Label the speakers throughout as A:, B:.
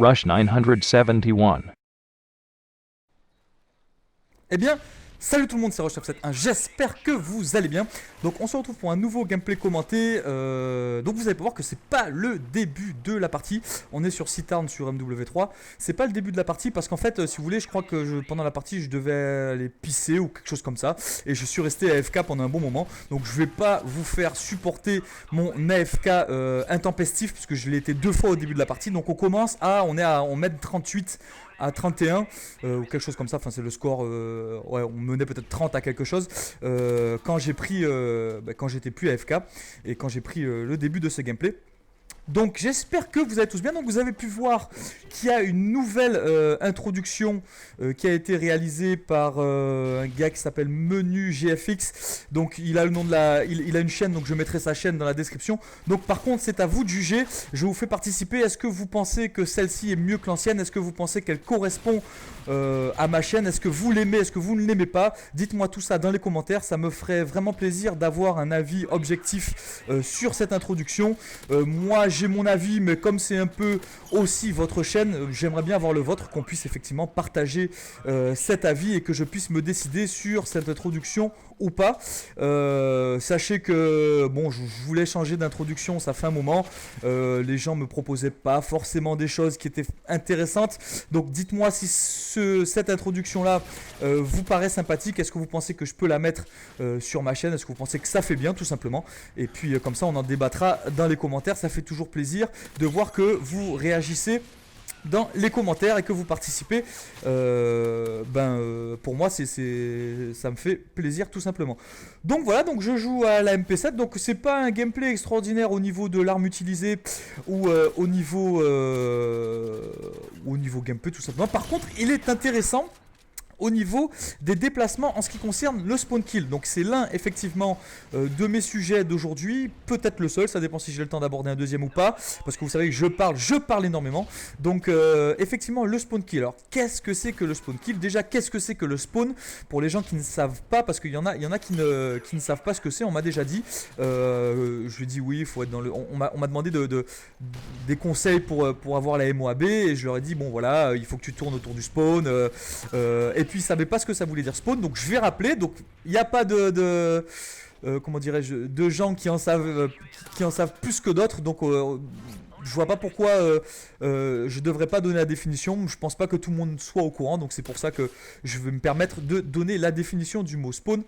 A: Rush 971.
B: Eh bien, salut tout le monde, c'est Rush971, j'espère que vous allez bien. Donc on se retrouve pour un nouveau gameplay commenté. Donc vous allez pouvoir que c'est pas le début de la partie. On est sur Citarn sur MW3. C'est pas le début de la partie parce qu'en fait, si vous voulez, je crois que pendant la partie, je devais aller pisser ou quelque chose comme ça. Et je suis resté AFK pendant un bon moment. Donc je vais pas vous faire supporter mon AFK intempestif puisque je l'ai été 2 fois au début de la partie. Donc on commence on met 38 à 31 ou quelque chose comme ça, enfin c'est le score, ouais, on menait peut-être 30 à quelque chose quand j'ai pris, quand j'étais plus AFK et quand j'ai pris le début de ce gameplay. Donc j'espère que vous allez tous bien. Donc vous avez pu voir qu'il y a une nouvelle introduction qui a été réalisée par un gars qui s'appelle Menu GFX. Donc il a le nom de il a une chaîne, donc je mettrai sa chaîne dans la description. Donc par contre c'est à vous de juger. Je vous fais participer. Est-ce que vous pensez que celle-ci est mieux que l'ancienne? Est-ce que vous pensez qu'elle correspond à ma chaîne? Est-ce que vous l'aimez? Est-ce que vous ne l'aimez pas? Dites-moi tout ça dans les commentaires. Ça me ferait vraiment plaisir d'avoir un avis objectif sur cette introduction. Moi j'ai mon avis, mais comme c'est un peu aussi votre chaîne, j'aimerais bien avoir le vôtre, qu'on puisse effectivement partager cet avis et que je puisse me décider sur cette introduction ou pas. Sachez que bon, je voulais changer d'introduction, ça fait un moment. Les gens me proposaient pas forcément des choses qui étaient intéressantes. Donc dites-moi si cette introduction là vous paraît sympathique. Est-ce que vous pensez que je peux la mettre sur ma chaîne? Est-ce que vous pensez que ça fait bien, tout simplement? Et puis comme ça on en débattra dans les commentaires. Ça fait toujours plaisir de voir que vous réagissez dans les commentaires et que vous participez. Pour moi ça me fait plaisir, tout simplement. Donc voilà, donc je joue à la MP7. Donc c'est pas un gameplay extraordinaire au niveau de l'arme utilisée ou au niveau gameplay, tout simplement. Par contre il est intéressant au niveau des déplacements en ce qui concerne le spawn kill. Donc c'est l'un effectivement de mes sujets d'aujourd'hui, peut-être le seul, ça dépend si j'ai le temps d'aborder un deuxième ou pas, parce que vous savez que je parle énormément. Donc effectivement le spawn kill. Alors qu'est-ce que c'est que le spawn kill? Déjà, qu'est-ce que c'est que le spawn pour les gens qui ne savent pas, parce qu'il y en a qui ne savent pas ce que c'est. On m'a déjà dit, je lui ai dit oui, il faut être dans le... On m'a demandé des conseils pour avoir la MOAB et je leur ai dit bon voilà, il faut que tu tournes autour du spawn et puis ils savaient pas ce que ça voulait dire spawn, donc je vais rappeler. Donc il n'y a pas comment dirais-je, de gens qui en savent plus que d'autres. Donc je vois pas pourquoi je devrais pas donner la définition. Je pense pas que tout le monde soit au courant, donc c'est pour ça que je vais me permettre de donner la définition du mot spawn.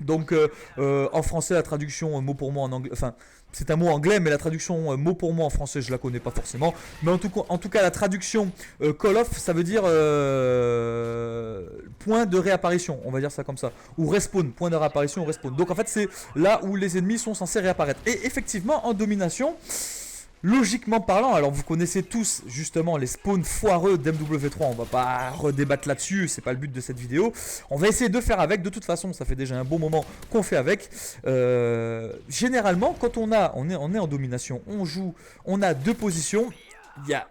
B: Donc en français la traduction mot pour mot en anglais, enfin c'est un mot anglais mais la traduction mot pour mot en français je la connais pas forcément. Mais en tout cas la traduction call off ça veut dire point de réapparition, on va dire ça comme ça. Ou respawn, point de réapparition ou respawn. Donc en fait c'est là où les ennemis sont censés réapparaître. Et effectivement en domination, logiquement parlant, alors vous connaissez tous justement les spawns foireux d'MW3, on va pas redébattre là-dessus, c'est pas le but de cette vidéo. On va essayer de faire avec, de toute façon ça fait déjà un bon moment qu'on fait avec. Généralement quand on est en domination, on a 2 positions, il y a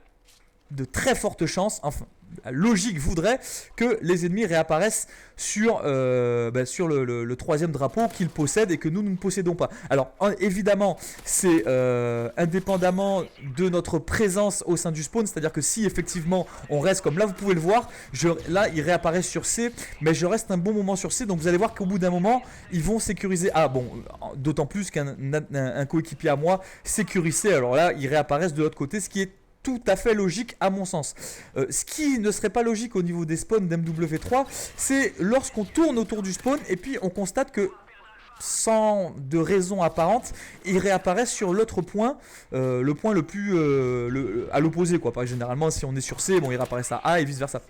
B: de très fortes chances, enfin la logique voudrait que les ennemis réapparaissent sur le 3e drapeau qu'ils possèdent et que nous ne possédons pas. Alors évidemment c'est indépendamment de notre présence au sein du spawn, c'est à dire que si effectivement on reste comme là vous pouvez le voir, là il réapparaît sur C, mais je reste un bon moment sur C, donc vous allez voir qu'au bout d'un moment ils vont sécuriser. Ah bon, d'autant plus qu'un coéquipier à moi sécurise C, alors là ils réapparaissent de l'autre côté, ce qui est tout à fait logique à mon sens. Ce qui ne serait pas logique au niveau des spawns d'MW3, c'est lorsqu'on tourne autour du spawn et puis on constate que sans de raison apparente, ils réapparaissent sur l'autre point, le point le plus à l'opposé quoi. Généralement si on est sur C, bon ils réapparaissent à A et vice versa.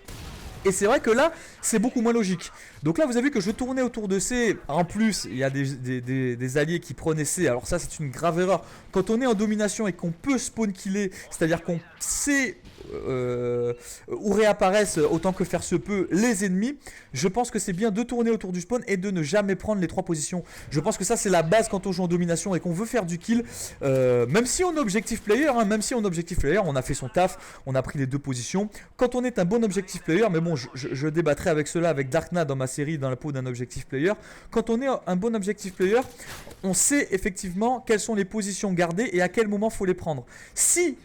B: Et c'est vrai que là, c'est beaucoup moins logique. Donc là, vous avez vu que je tournais autour de C. En plus, il y a des alliés qui prenaient C. Alors ça, c'est une grave erreur. Quand on est en domination et qu'on peut spawn killer, c'est-à-dire qu'on sait où réapparaissent autant que faire se peut les ennemis, je pense que c'est bien de tourner autour du spawn et de ne jamais prendre les 3 positions. Je pense que ça c'est la base quand on joue en domination et qu'on veut faire du kill, même si on est objectif player, hein, même si on est objectif player, on a fait son taf, on a pris les 2 positions. Quand on est un bon objectif player, mais bon je débattrai avec cela avec Darkna dans ma série dans la peau d'un objectif player, quand on est un bon objectif player, on sait effectivement quelles sont les positions gardées et à quel moment faut les prendre. Si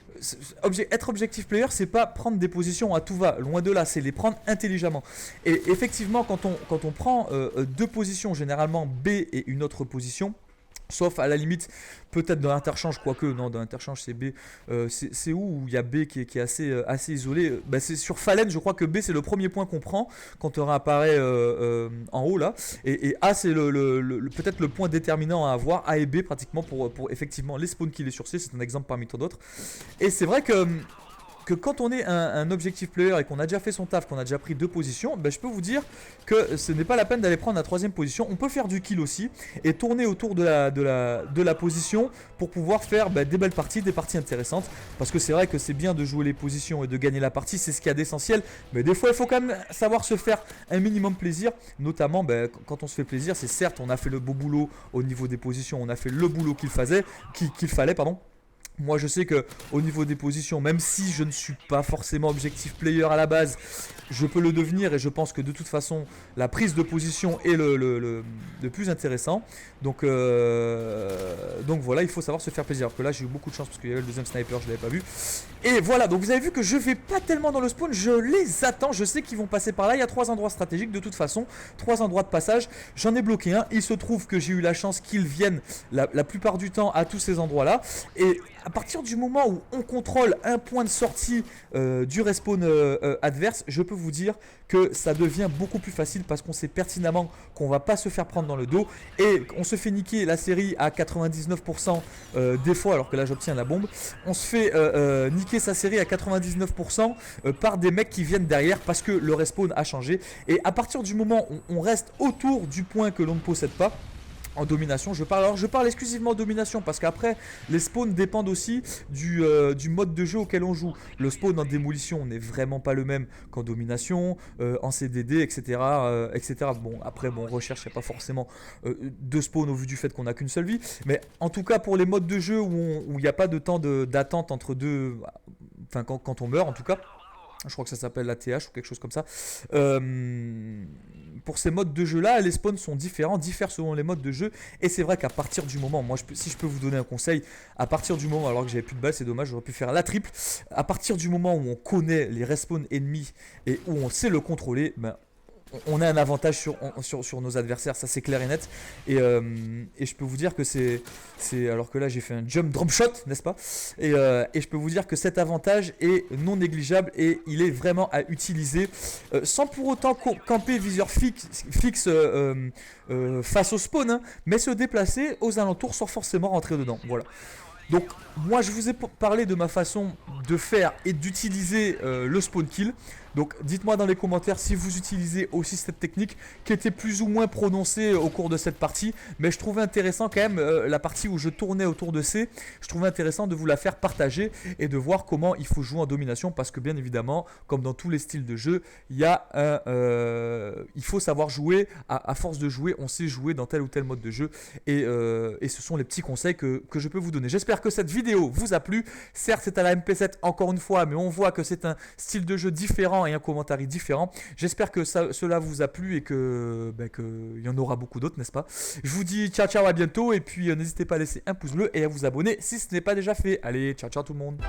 B: être objectif player, c'est pas prendre des positions à tout va, loin de là, c'est les prendre intelligemment. Et effectivement, quand on prend deux positions, généralement B et une autre position, sauf à la limite, peut-être dans l'interchange, quoique, non, dans l'interchange c'est B. C'est où il y a B qui est assez isolé. C'est sur Fallen, je crois que B c'est le premier point qu'on prend quand on réapparaît en haut là. Et A c'est peut-être le point déterminant à avoir, A et B pratiquement pour effectivement les spawns qu'il est sur C, c'est un exemple parmi tant d'autres. Et c'est vrai que quand on est un objectif player et qu'on a déjà fait son taf, qu'on a déjà pris deux positions, je peux vous dire que ce n'est pas la peine d'aller prendre la troisième position. On peut faire du kill aussi et tourner autour de la position pour pouvoir faire des belles parties, des parties intéressantes. Parce que c'est vrai que c'est bien de jouer les positions et de gagner la partie, c'est ce qu'il y a d'essentiel. Mais des fois, il faut quand même savoir se faire un minimum plaisir. Notamment, quand on se fait plaisir, c'est certes, on a fait le beau boulot au niveau des positions, on a fait le boulot qu'il fallait, pardon. Moi je sais que au niveau des positions, même si je ne suis pas forcément objectif player à la base, je peux le devenir et je pense que de toute façon la prise de position est le plus intéressant. Donc voilà, il faut savoir se faire plaisir. Alors que là j'ai eu beaucoup de chance parce qu'il y avait le deuxième sniper, je ne l'avais pas vu. Et voilà, donc vous avez vu que je vais pas tellement dans le spawn, je les attends, je sais qu'ils vont passer par là. Il y a 3 endroits stratégiques de toute façon, 3 endroits de passage. J'en ai bloqué un, il se trouve que j'ai eu la chance qu'ils viennent la plupart du temps à tous ces endroits là. Et à partir du moment où on contrôle un point de sortie du respawn adverse, je peux vous dire que ça devient beaucoup plus facile parce qu'on sait pertinemment qu'on va pas se faire prendre dans le dos et on se fait niquer la série à 99% des fois, alors que là j'obtiens la bombe. On se fait niquer sa série à 99% par des mecs qui viennent derrière parce que le respawn a changé. Et à partir du moment où on reste autour du point que l'on ne possède pas, en domination, je parle exclusivement en domination parce qu'après les spawns dépendent aussi du mode de jeu auquel on joue. Le spawn en démolition n'est vraiment pas le même qu'en domination, en CDD, etc. Bon, après, recherche, il n'y a pas forcément de spawn au vu du fait qu'on n'a qu'une seule vie. Mais en tout cas, pour les modes de jeu où il n'y a pas de temps d'attente entre deux, enfin quand on meurt en tout cas. Je crois que ça s'appelle la TH ou quelque chose comme ça. Pour ces modes de jeu là, les spawns sont diffèrent selon les modes de jeu. Et c'est vrai qu'à partir du moment, moi si je peux vous donner un conseil, à partir du moment, alors que j'avais plus de balles, c'est dommage, j'aurais pu faire la triple. À partir du moment où on connaît les respawns ennemis et où on sait le contrôler, on a un avantage sur nos adversaires, ça c'est clair et net. Et je peux vous dire que c'est alors que là j'ai fait un jump drop shot, n'est-ce pas, et je peux vous dire que cet avantage est non négligeable et il est vraiment à utiliser sans pour autant camper viseur fixe face au spawn, hein, mais se déplacer aux alentours sans forcément rentrer dedans. Voilà. Donc moi je vous ai parlé de ma façon de faire et d'utiliser le spawn kill. Donc dites-moi dans les commentaires si vous utilisez aussi cette technique qui était plus ou moins prononcée au cours de cette partie. Mais je trouvais intéressant quand même la partie où je tournais autour de C. Je trouvais intéressant de vous la faire partager et de voir comment il faut jouer en domination. Parce que bien évidemment, comme dans tous les styles de jeu, il faut savoir jouer. À force de jouer, on sait jouer dans tel ou tel mode de jeu. Et ce sont les petits conseils que je peux vous donner. J'espère que cette vidéo vous a plu. Certes, c'est à la MP7 encore une fois, mais on voit que c'est un style de jeu différent et un commentaire différent. J'espère que cela vous a plu et qu'il y en aura beaucoup d'autres, n'est-ce pas? Je vous dis ciao ciao, à bientôt et puis n'hésitez pas à laisser un pouce bleu et à vous abonner si ce n'est pas déjà fait. Allez, ciao ciao tout le monde.